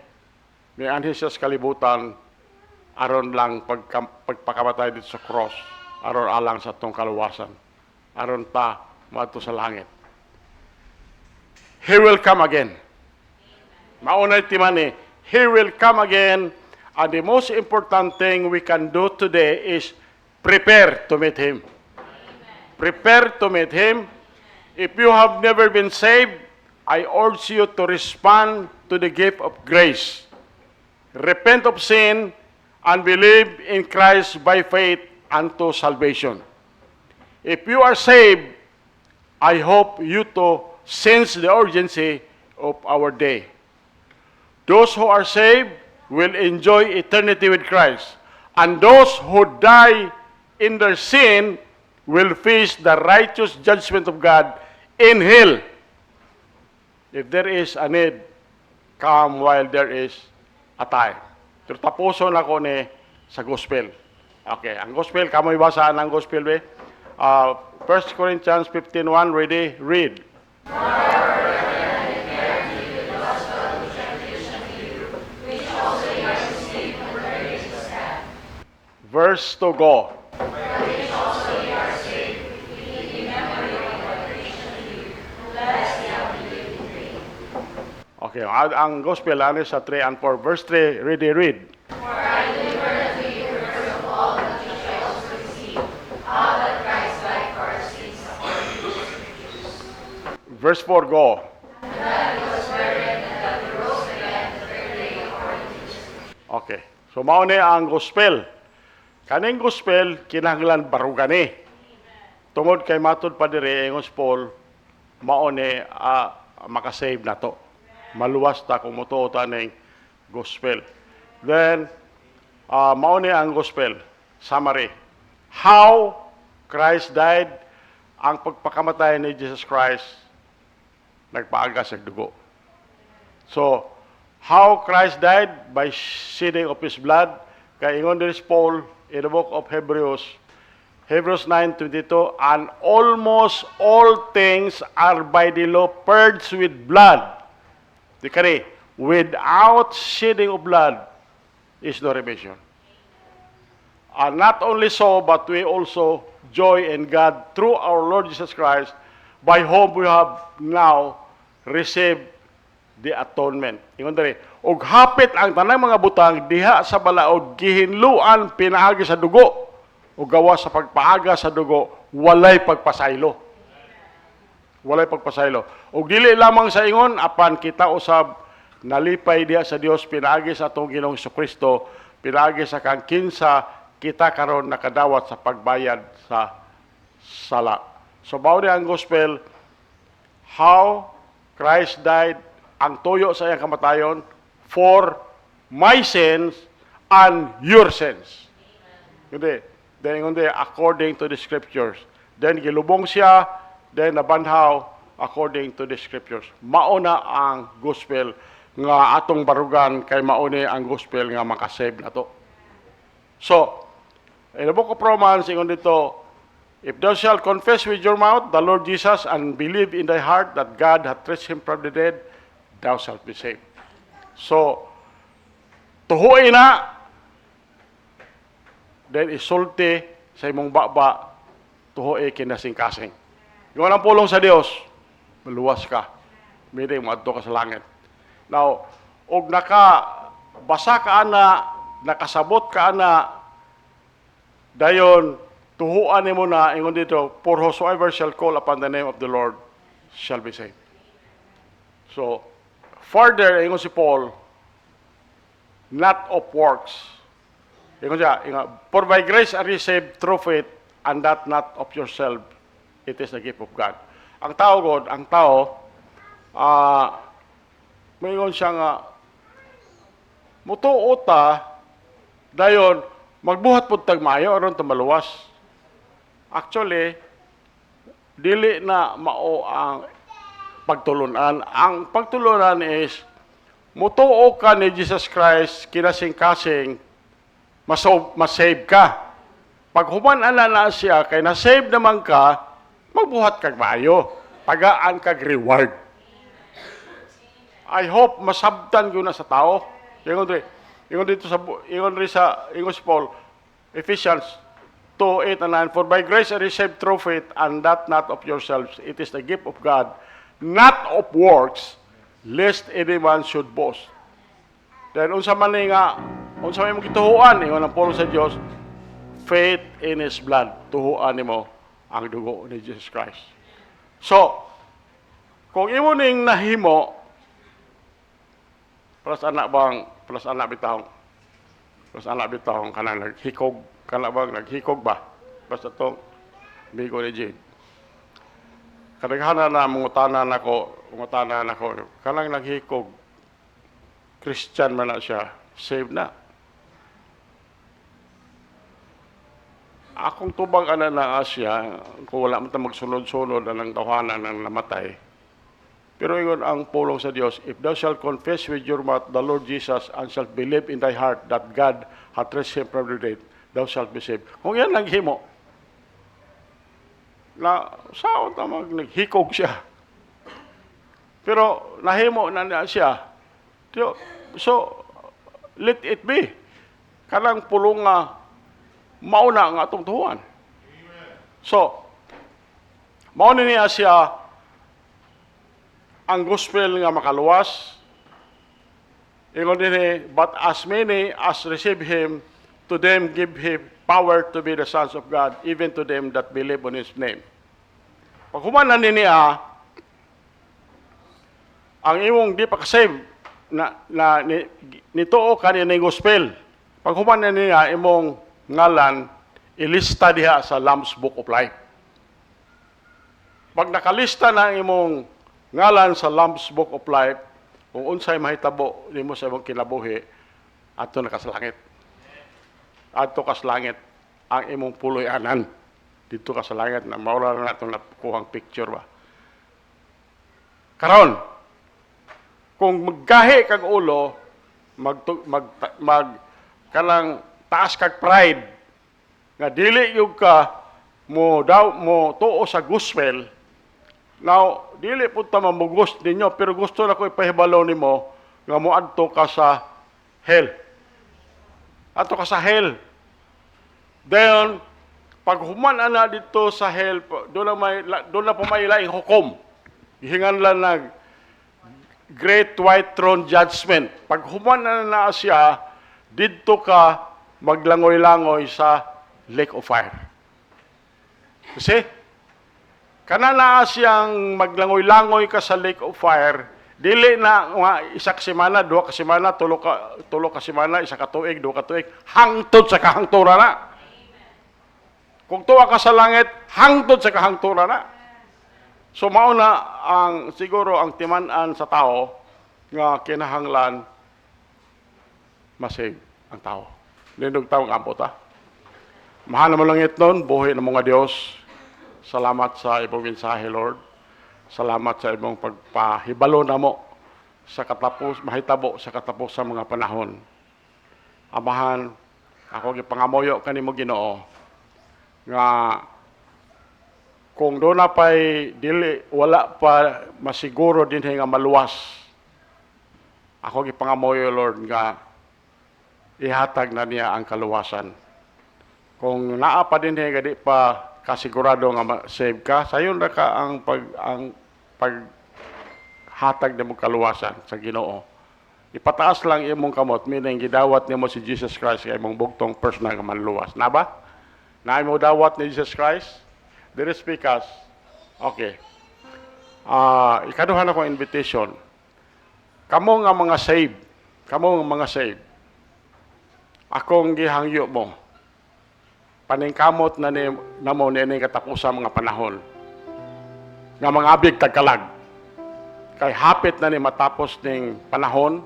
may anhi siya sa kalibutan, aron lang pagpakamatay dito sa cross, aron alang sa tong kaluwasan, aron ta maadto sa langit. He will come again. Maunay timani, He will come again, and the most important thing we can do today is prepare to meet Him. Prepare to meet Him. If you have never been saved, I urge you to respond to the gift of grace. Repent of sin and believe in Christ by faith unto salvation. If you are saved, I hope you to sense the urgency of our day. Those who are saved will enjoy eternity with Christ, and those who die in their sin will face the righteous judgment of God in hell. If there is a need, come while there is a time. Pero tapuson ako ni sa gospel. Okay, ang gospel, kamoy basaan ang gospel, be? 1 Corinthians 15:1, ready? Read. Verse to go. Okay, ang gospel ano sa 3 and 4. Verse 3, ready, read. Verse 4, go. Okay, so mao ni ang gospel. Kaning gospel, kinahanglan barugani. Tungod kay matud pa diri ingos Paul, mao ni makasave na to. Maluwas ta kung mutuo ta ning gospel. Then, mao ni ang gospel. Summary. How Christ died, ang pagpakamatay ni Jesus Christ, nagpaaga sa dugo. So, how Christ died? By shedding of His blood. Kay ingon diri Paul, in the book of Hebrews 9:22, and almost all things are by the law purged with blood. Dikari, without shedding of blood is no remission. And not only so, but we also joy in God through our Lord Jesus Christ, by whom we have now received the atonement. Ingon diri, og hapit ang tanang mga butang diha sa balaod gihinluan pinaagi sa dugo, o gawa sa pagpaaga sa dugo walay pagpasaylo. Walay pagpasaylo. Og dili lamang sa ingon apan kita usab nalipay diha sa Dios pinaagi sa atong Ginoong Jesucristo, pinaagi sa kang kinsa kita karon nakadawat sa pagbayad sa sala. So mao ni ang gospel, how Christ died, ang tuyo sa iyang kamatayon for my sins and your sins. Hindi. Then according to the scriptures. Then gilubong siya, then nabanhaw according to the scriptures. Mauna ang gospel nga atong barugan kay mauni ang gospel nga makasave na to. So, in the book of Romans, ingon dito, if thou shalt confess with your mouth the Lord Jesus and believe in thy heart that God hath raised him from the dead, thou shalt be saved. So, tuhuin na, then isulti sa imong baba, tuhui kinasing-kasing. Yung ang pulong sa Dios, maluwas ka. Meaning, maadto ka sa langit. Now, og nakabasa ka ana, nakasabot ka ana, dayon, tuhuan mo na, ingon dito, for whosoever shall call upon the name of the Lord shall be saved. So, further, ingon si Paul, not of works. Ingon siya, for by grace are you saved through faith, and that not of yourself, it is the gift of God. Ang tao, God, mayroon siya nga, mutuo ta, dayon, magbuhat po tagmayo, aron maluwas. Actually, dili na mao ang pagtulunan. Ang pagtulunan is mutuo ka ni Jesus Christ kinasing-kasing masave ka. Pag human na siya kay na-save naman ka, magbuhat kag maayo. Tagaan kag reward. I hope masabtan ko na sa tao. Ingon si Paul, Ephesians 2:8 and 9, for by grace I received through faith, and that not of yourselves, it is the gift of God, not of works, lest any man should boast. Then unsa man ni nga, unsa may mong gituhuan, ingon ang Paul sa Dios, faith in His blood, tuhuan nimo ang dugo ni Jesus Christ. So, kung imo ning nahimo, plus anak bitahong kanang naghikog, naghikog ba? Basta itong bigo ni Jade. Kadaghanan na mungutanan ako, kanang naghikog, Christian man na siya, saved na. Akong tubang ana na Asya, kung wala man ta magsunod-sunod ang tawanan ng namatay. Pero ingon ang pulong sa Dios, if thou shalt confess with your mouth the Lord Jesus and shalt believe in thy heart that God hath raised him from the dead, thou shalt be saved. Kung yan naghimo, na saan ta naghikog siya. Pero nahimo na niya siya. So, let it be. Kanang pulong nga mauna ang atong tuhuan. So, mauna niya siya ang gospel nga makaluwas. Ingon din but as many as receive him, to them give him power to be the sons of God, even to them that believe on his name. Pag humanan niya, ang imong di pa kasave nituo kanina yung gospel. Pag humanan niya, imong ngalan, ilista diha sa Lamb's Book of Life. Pag nakalista na imong ngalan sa Lamb's Book of Life, kung unsay mahitabo nimo sa imong kinabuhi, adto na ka sa langit. Adto ka sa langit ang imong puloy-anan. Dito ka sa langit na maura na itong nakuhang picture ba. Karon, kung maggahi kag ulo, kanang taas kag pride, nga dili yung ka mo tuo sa gospel. Now, dili po ta mamugos ninyo, pero gusto na ko ipahibalo nimo nga mo adto ka sa hell. Adto ka sa hell. Then, pag human na dito sa hell, doon na pumaylaing hukom. Gihinganlan na Great White Throne Judgment. Pag human na siya, dito ka maglangoy-langoy sa Lake of Fire. Kasi, kanana siyang maglangoy-langoy ka sa Lake of Fire, dili na nga isa ka semana, duha ka semana, tulo ka semana, isa ka tuig, duha ka tuig, hangtod sa kahangtura na. Kung tuwa ka sa langit, hangtod sa kahangtura na. So mauna siguro ang timan-an sa tao nga kinahanglan masave ang tao. Nindog tao ang ambot ha. Mahal na malangit nun, buhay na mga Diyos. Salamat sa ibong mensahe, Lord. Salamat sa ibong pagpahibalo na mo sa mahitabo sa katapos sa mga panahon. Amahan, ako gipangamoyo kanimo Ginoo nga kung doon na pa'y wala pa masiguro din nga maluwas. Ako gipangamoyo, Lord, nga ihatag na niya ang kaluwasan. Kung naa pa din nga di pa kasigurado nga save ka, sayon na ka ang paghatag nimo kaluwasan sa Ginoo. Ipataas lang imong kamot, meaning gidawat nimo si Jesus Christ kay imong bugtong personal nga manluwas. Na ba? Na mo dawat ni Jesus Christ? There is because, okay. Ikaduhan ako invitation. Kamo nga mga save. Akong gihangyo mo. Paningkamot na mo ni katapusan mga panahon. Nga mga abig tagkalag. Kay hapit na ni matapos ning panahon.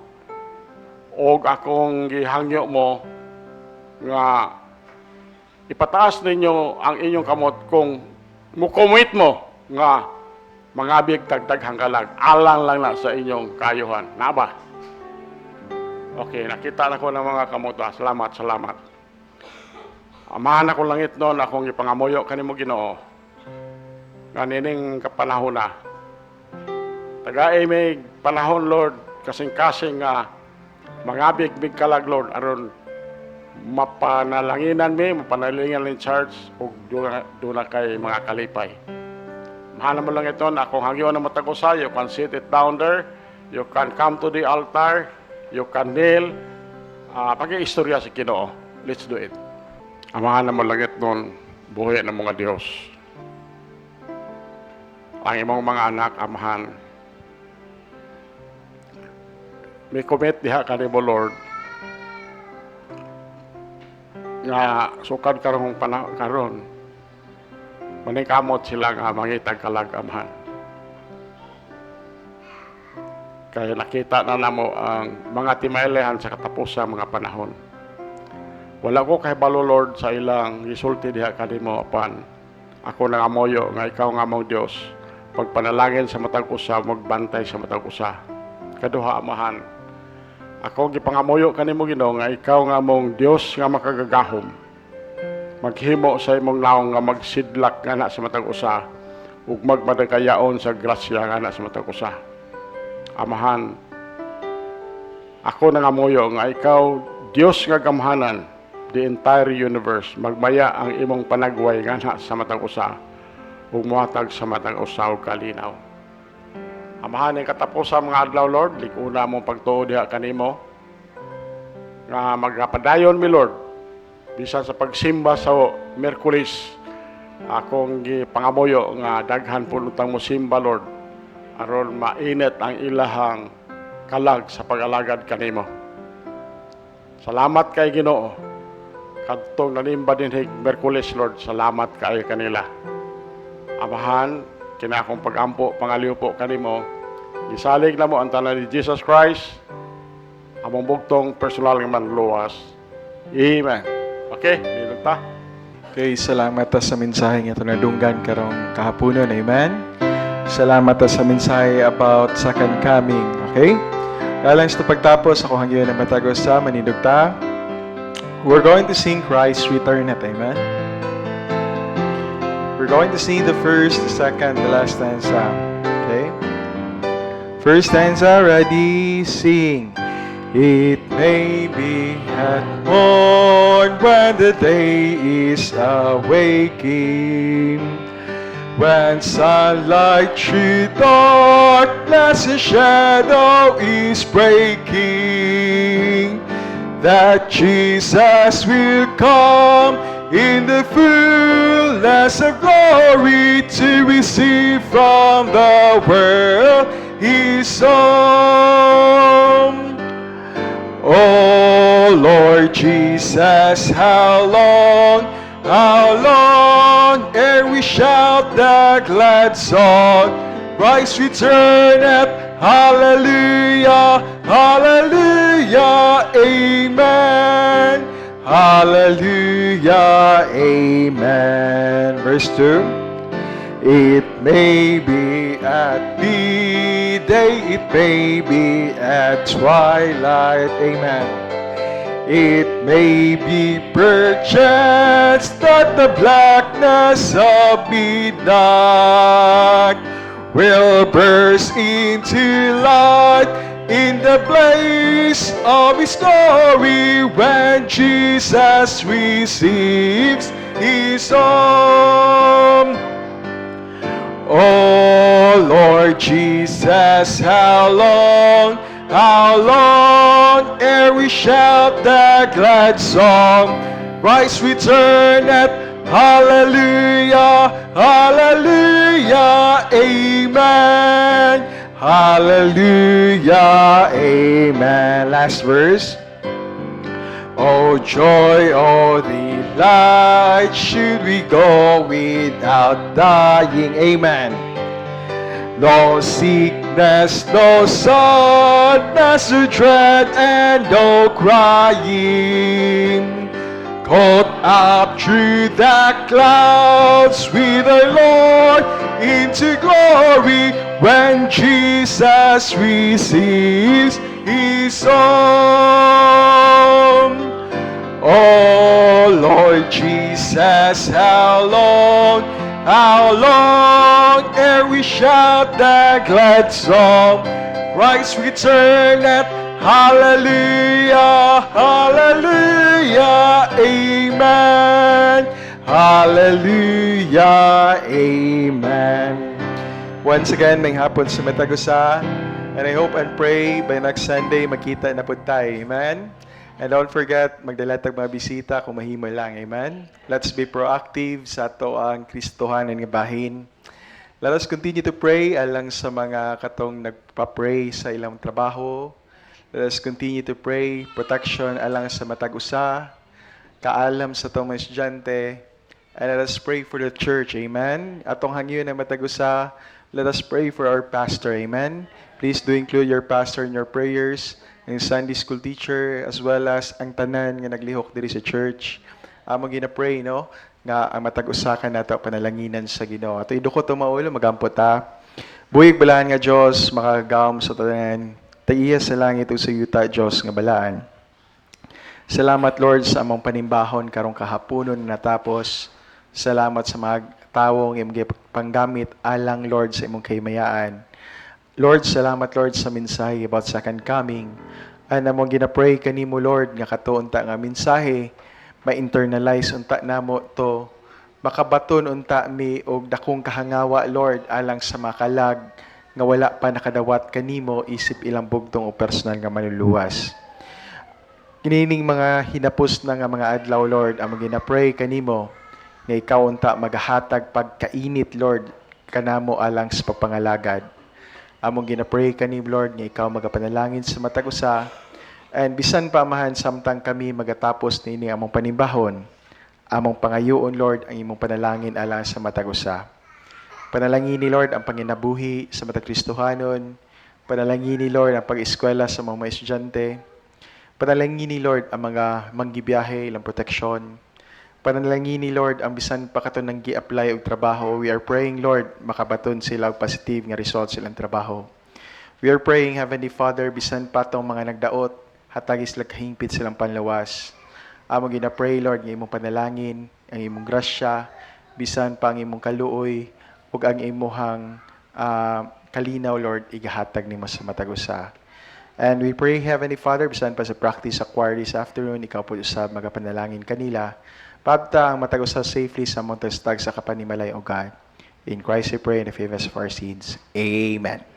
O akong gihangyo mo nga ipataas ninyo ang inyong kamot kung mukomit mo nga mangabig tagdaghang kalag, alang lang na sa inyong kayuhan. Naba? Okay, nakita na ko ng mga kamuta. Salamat, salamat. Amahan ako langit noon, akong ipangamuyo kanimo Ginoo. Ganining kapanahon na. Tagaay may panahon, Lord, kasing-kasing nga mangabig big kalag, Lord, aron mapanalanginan mi, mapanalingan in church, ug doon na kay mga kalipay. Mahal mo lang ito, na kung hangyo na matagusa, you can sit it down there, you can come to the altar, you can kneel, pag-iistorya si Ginoo. Let's do it. Amahan na mo lang ito, buhay ng mga Diyos. Ang imong mga anak, amahan. May commit diha kanimo, Lord, nga sukad karong panahon karon. Maningkamot sila nga mangitag kalag, amahan. Kaya nakita na namo ang mga timaylehan sa katapusang mga panahon. Wala ko kay balo, Lord, sa ilang gisulti diha kanimo apan ako nang amoyo nga ikaw nga among Dios, pagpanalangin sa matag usa, magbantay sa matag usa. Kaduha, amahan, ako gipangamoyo kanimo Ginoo nga ikaw nga among Dios nga makagagahom, maghimo sa imong naong nga magsidlak nga na sa matag usa ug magmadagayaon sa grasya nga na sa matag usa. Amahan, ako nangamuyo nga ikaw Dios nga gamhanan, the entire universe, magmaya ang imong panagway nga na sa matag usa ug muhatag sa matag usa og kalinaw. Amahan, ang katapusan mga adlaw, Lord, likuna mong pagtuo diha kanimo nga magapadayon mi, Lord, bisan sa pagsimba sa Miyerkules. Akong gipangamuyo nga daghan punutang mo simba, Lord, aron mainit ang ilahang kalag sa pag-alagad kanimo. Salamat kay Ginoo. Kadtong nanimba din Miyerkules, Lord, salamat kay kanila. Amahan, kina akong pagampo, pangaliw po kanimo. Gisalig na mo ang tanan ni Jesus Christ, among bugtong personal nga manluwas. Amen. Okay, dito ta. Okay, salamat ta sa mensahe nga ito nadunggan karong kahaponon. Amen. Salamat ta sa mensahe about second coming. Okay? Kailan sa pagtapos, ako hanggang na matagos sa manindog ta. We're going to sing Christ Return at Amen. We're going to sing the first, the second, the last stanza. Okay? First stanza, ready, sing. It may be at morn when the day is awaking, when sunlight through darkness and shadow is breaking, that Jesus will come in the fullness of glory to receive from the world His own. Oh Lord Jesus, how long ere we shout the glad song, Christ returneth, hallelujah, hallelujah, amen, hallelujah, amen. Verse 2. It may be at midday, it may be at twilight, amen. It may be perchance that the blackness of midnight will burst into light in the blaze of His glory when Jesus receives His own. Oh Lord Jesus, how long ere we shout the glad song, Christ returneth, hallelujah, hallelujah, amen, hallelujah, amen. Last verse. Oh joy, oh delight, should we go without dying, amen. No sickness, no sadness, no dread, and no crying. Caught up through the clouds with the Lord into glory when Jesus receives his own. Oh Lord Jesus, how long ere we shout that glad song? Christ returneth, hallelujah, hallelujah, amen, hallelujah, amen. Once again, may hapon sa Matagusa, and I hope and pray by next Sunday makita na po tayo, amen. And don't forget, magdala tag mga bisita kung mahimo lang, amen. Let's be proactive sa ato ang Kristohanan nga bahin. Let us continue to pray alang sa mga katong nagpa-pray sa ilang trabaho. Let us continue to pray protection alang sa Matagusa, kaalam sa itong mga estudyante. And let us pray for the church, amen. Atong hangyo ng Matagusa, let us pray for our pastor, amen. Please do include your pastor in your prayers, ang Sunday school teacher, as well as ang tanan nga naglihok diri sa church. Among gina-pray, no? Nga ang matag-usakan nato panalanginan sa Ginoo. Ato idukot ang maulo, magampot ta. Buhig balaan nga Dios, makagawom sa tanan. Taiya sa langit ug sa yuta Dios nga balaan. Salamat Lord sa among panimbahon karong kahaponon na natapos. Salamat sa mga tawong imong panggamit alang Lord sa imong kahimayaan. Lord, salamat Lord sa mensahe about second coming. And among gina-pray kanimo Lord nga katuon ta nga mensahe ma-internalize unta namo to, makabaton unta mi og dakong kahangawa Lord alang sa makalag nga wala pa nakadawat kanimo isip ilang bugtong o personal nga manluluwas. Kinining mga hinapos na nga mga adlaw Lord, among gina-pray kanimo nga ikaw unta magahatag pagkainit Lord kanamo alang sa pagpangalagad. Among gina-pray kanimo Lord nga ikaw magapanalangin sa Matagusa. And bisan pa amahan samtang kami magatapos nini among panimbahon, among pangayoon Lord ang imong panalangin alang sa Matagusa. Panalangin ni Lord ang panginabuhi sa matag Kristohanon. Panalangin ni Lord ang pag-eskwela sa mga estudyante. Panalangin ni Lord ang mga manggibiyahe, ilang proteksyon. Panalangin ni Lord ang bisan pa katon nang gi-apply og trabaho. We are praying Lord makabaton sila og positive nga results silang trabaho. We are praying Heavenly Father bisan pa tong mga nagdaot hatag sila kahingpit silang panlawas. Among gina-pray Lord nga imong panalangin, ang imong grasya, bisan pa ang imong kaluoy ug ang imong kalinaw Lord igahatag nimo sa Matagusa. And we pray Heavenly Father bisan pa sa practice sa choir this afternoon, ikaw po usab magapanalangin kanila. Pabta ang Matagusa safely sa montestag sa kapanimalay o God. In Christ we pray in the favor of our sins. Amen.